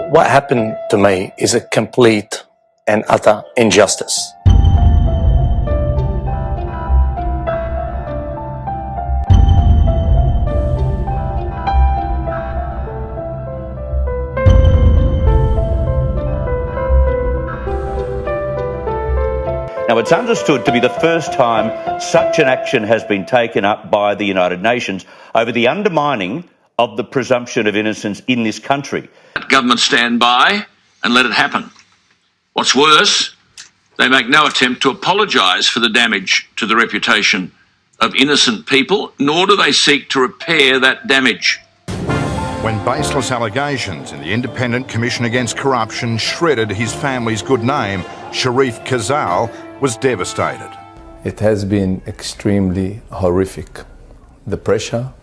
What happened to me is a complete and utter injustice. Now, it's understood to be the first time such an action has been taken up by the United Nations over the undermining of the presumption of innocence in this country. Government stand by and let it happen. What's worse, they make no attempt to apologise for the damage to the reputation of innocent people, nor do they seek to repair that damage. When baseless allegations in the Independent Commission Against Corruption shredded his family's good name, Sharif Kazal was devastated. It has been extremely horrific. The pressure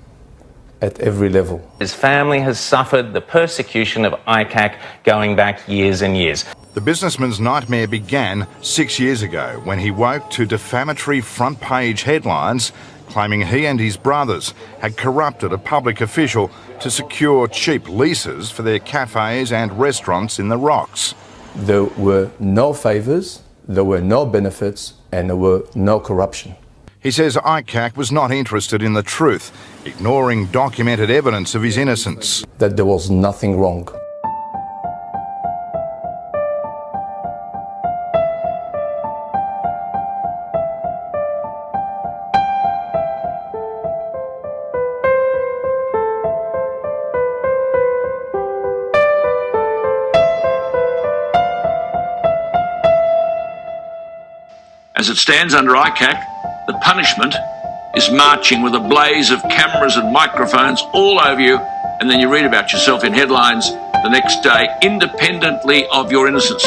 at every level. His family has suffered the persecution of ICAC going back years and years. The businessman's nightmare began 6 years ago when he woke to defamatory front-page headlines claiming he and his brothers had corrupted a public official to secure cheap leases for their cafes and restaurants in the Rocks. There were no favours, there were no benefits, and there were no corruption. He says ICAC was not interested in the truth, ignoring documented evidence of his innocence. That there was nothing wrong. As it stands under ICAC, the punishment is marching with a blaze of cameras and microphones all over you, and then you read about yourself in headlines the next day, independently of your innocence.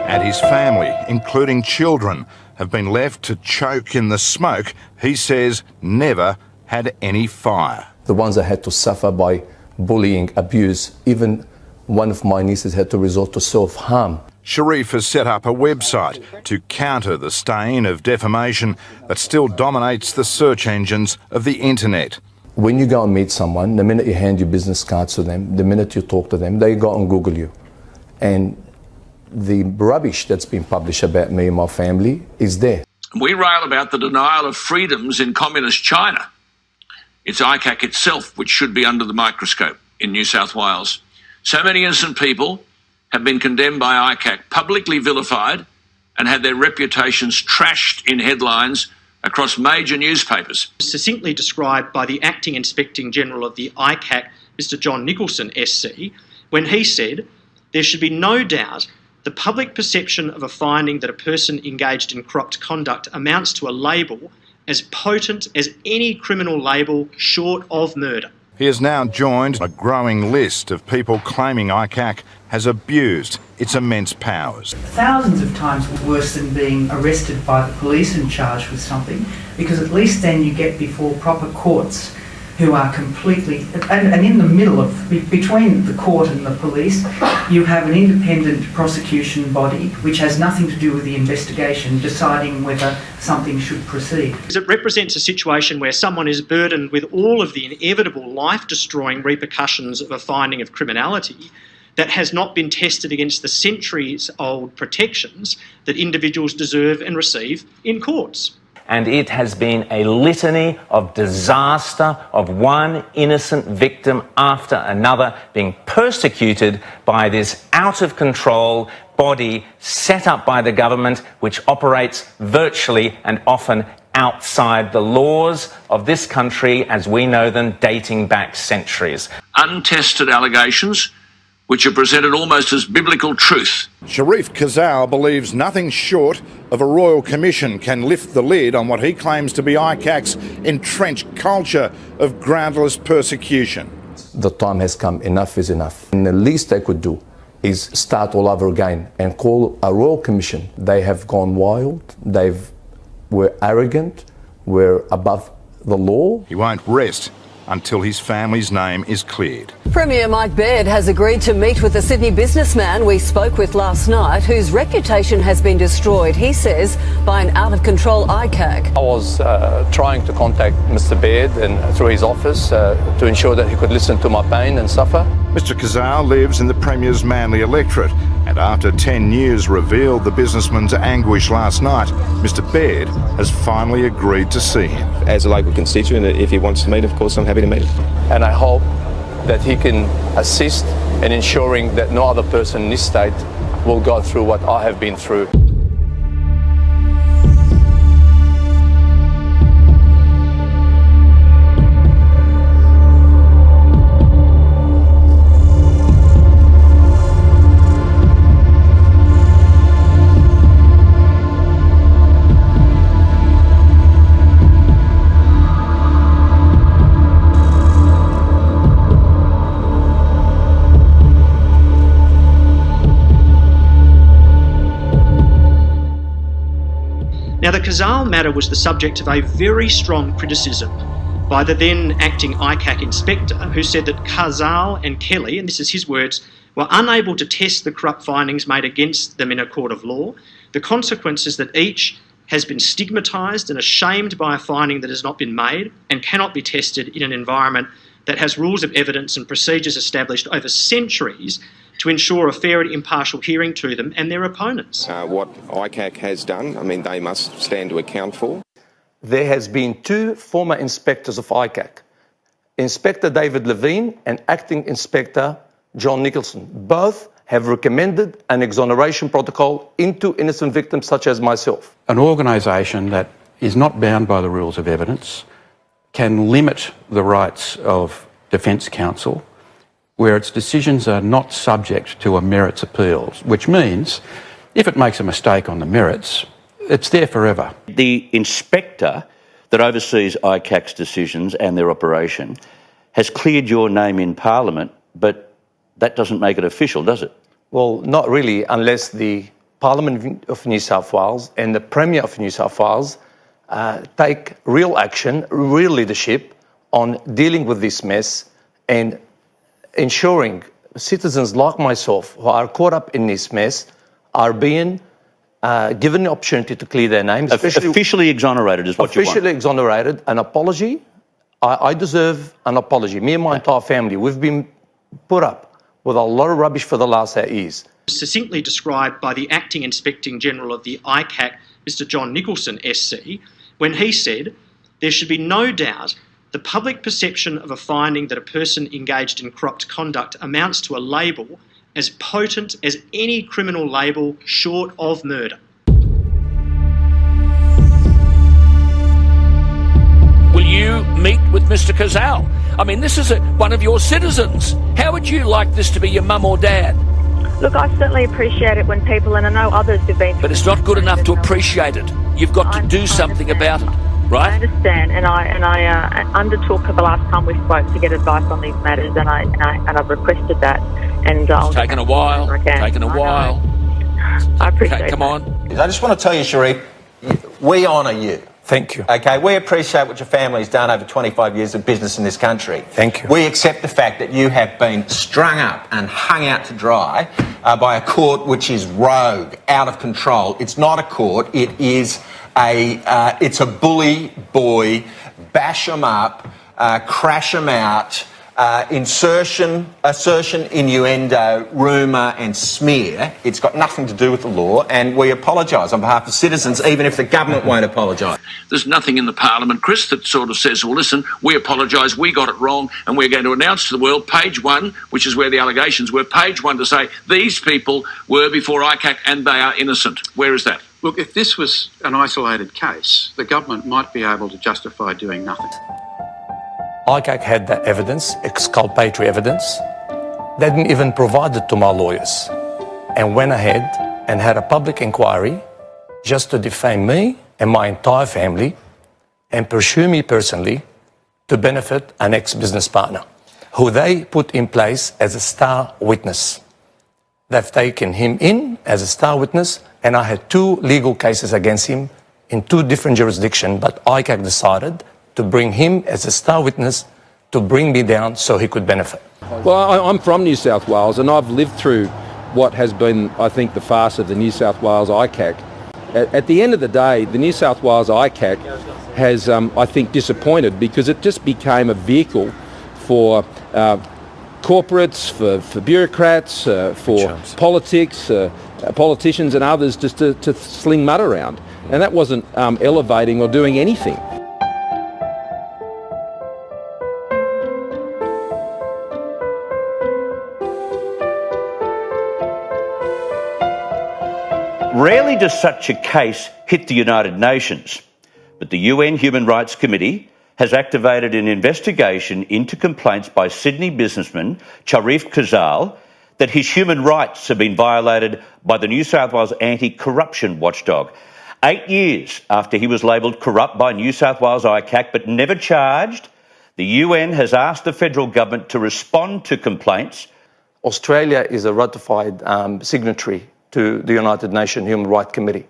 And his family, including children, have been left to choke in the smoke he says never had any fire. The ones that had to suffer by bullying, abuse, even one of my nieces had to resort to self-harm. Sharif has set up a website to counter the stain of defamation that still dominates the search engines of the internet. When you go and meet someone, the minute you hand your business cards to them, the minute you talk to them, they go and Google you. And the rubbish that's been published about me and my family is there. We rail about the denial of freedoms in communist China. It's ICAC itself which should be under the microscope in New South Wales. So many innocent people have been condemned by ICAC, publicly vilified, and had their reputations trashed in headlines across major newspapers. Succinctly described by the Acting Inspector General of the ICAC, Mr John Nicholson SC, when he said, "There should be no doubt the public perception of a finding that a person engaged in corrupt conduct amounts to a label as potent as any criminal label short of murder." He has now joined a growing list of people claiming ICAC has abused its immense powers. Thousands of times worse than being arrested by the police and charged with something, because at least then you get before proper courts who are completely, and in the middle of, between the court and the police, you have an independent prosecution body which has nothing to do with the investigation, deciding whether something should proceed. It represents a situation where someone is burdened with all of the inevitable life-destroying repercussions of a finding of criminality that has not been tested against the centuries-old protections that individuals deserve and receive in courts. And it has been a litany of disaster, of one innocent victim after another being persecuted by this out-of-control body set up by the government, which operates virtually and often outside the laws of this country as we know them, dating back centuries. Untested allegations which are presented almost as biblical truth. Sharif Kazal believes nothing short of a royal commission can lift the lid on what he claims to be ICAC's entrenched culture of groundless persecution. The time has come, enough is enough. And the least they could do is start all over again and call a royal commission. They have gone wild, were arrogant, were above the law. He won't rest until his family's name is cleared. Premier Mike Baird has agreed to meet with the Sydney businessman we spoke with last night, whose reputation has been destroyed, he says, by an out-of-control ICAC. I was trying to contact Mr. Baird and through his office to ensure that he could listen to my pain and suffer. Mr Kazal lives in the Premier's Manly electorate, and after 10 years revealed the businessman's anguish last night, Mr Baird has finally agreed to see him. As a local constituent, if he wants to meet, of course I'm happy to meet him. And I hope that he can assist in ensuring that no other person in this state will go through what I have been through. Now, the Kazal matter was the subject of a very strong criticism by the then acting ICAC inspector, who said that Kazal and Kelly, and this is his words, were unable to test the corrupt findings made against them in a court of law. The consequence is that each has been stigmatised and ashamed by a finding that has not been made and cannot be tested in an environment that has rules of evidence and procedures established over centuries to ensure a fair and impartial hearing to them and their opponents. What ICAC has done, I mean, they must stand to account for. There has been two former inspectors of ICAC, Inspector David Levine and Acting Inspector John Nicholson. Both have recommended an exoneration protocol into innocent victims such as myself. An organisation that is not bound by the rules of evidence can limit the rights of defence counsel where its decisions are not subject to a merits appeals, which means if it makes a mistake on the merits, it's there forever. The inspector that oversees ICAC's decisions and their operation has cleared your name in Parliament, but that doesn't make it official, does it? Well, not really, unless the Parliament of New South Wales and the Premier of New South Wales take real action, real leadership on dealing with this mess and ensuring citizens like myself who are caught up in this mess are being given the opportunity to clear their names. Officially exonerated is what you want. Officially exonerated, an apology. I deserve an apology. Me and my entire family, we've been put up with a lot of rubbish for the last 8 years. Succinctly described by the Acting Inspecting General of the ICAC, Mr John Nicholson SC, when he said, "There should be no doubt the public perception of a finding that a person engaged in corrupt conduct amounts to a label as potent as any criminal label short of murder." Will you meet with Mr Kazal? I mean, this is one of your citizens. How would you like this to be your mum or dad? Look, I certainly appreciate it when people, and I know others have been... But it's not good enough to appreciate it. You've got to do something about it, right? I understand, and I undertook the last time we spoke to get advice on these matters, and I've requested that. And it's taken a while. Taken a while. I appreciate it. Okay, come on. I just want to tell you, Sherif, we honour you. Thank you. Okay, we appreciate what your family's done over 25 years of business in this country. Thank you. We accept the fact that you have been strung up and hung out to dry by a court which is rogue, out of control. It's not a court. It is it's a bully boy, bash them up, crash them out, assertion, innuendo, rumour and smear. It's got nothing to do with the law, and we apologise on behalf of citizens, even if the government won't apologise. There's nothing in the Parliament, Chris, that sort of says, well, listen, we apologise, we got it wrong, and we're going to announce to the world, page one, which is where the allegations were, page one to say these people were before ICAC and they are innocent. Where is that? Look, if this was an isolated case, the government might be able to justify doing nothing. ICAC had that evidence, exculpatory evidence. They didn't even provide it to my lawyers and went ahead and had a public inquiry just to defame me and my entire family and pursue me personally to benefit an ex-business partner who they put in place as a star witness. They've taken him in as a star witness, and I had 2 legal cases against him in 2 different jurisdictions, but ICAC decided to bring him as a star witness to bring me down so he could benefit. Well, I'm from New South Wales and I've lived through what has been, I think, the farce of the New South Wales ICAC. At the end of the day, the New South Wales ICAC has, I think, disappointed because it just became a vehicle for corporates, for bureaucrats, for politics, politicians and others just to sling mud around. And that wasn't elevating or doing anything. Rarely does such a case hit the United Nations, but the UN Human Rights Committee has activated an investigation into complaints by Sydney businessman Charif Khazal that his human rights have been violated by the New South Wales anti-corruption watchdog. 8 years after he was labelled corrupt by New South Wales ICAC but never charged, the UN has asked the federal government to respond to complaints. Australia is a ratified signatory to the United Nations Human Rights Committee.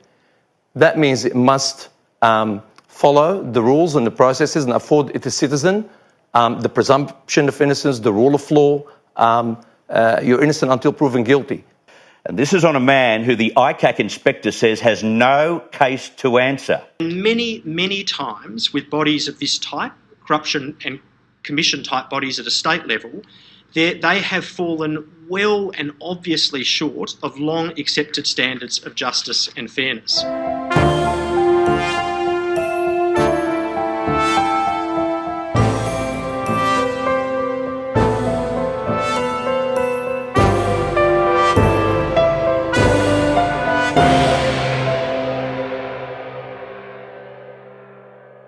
That means it must follow the rules and the processes and afford its citizen the presumption of innocence, the rule of law. You're innocent until proven guilty. And this is on a man who the ICAC inspector says has no case to answer. Many, many times with bodies of this type, corruption and commission type bodies at a state level, they have fallen well and obviously short of long accepted standards of justice and fairness.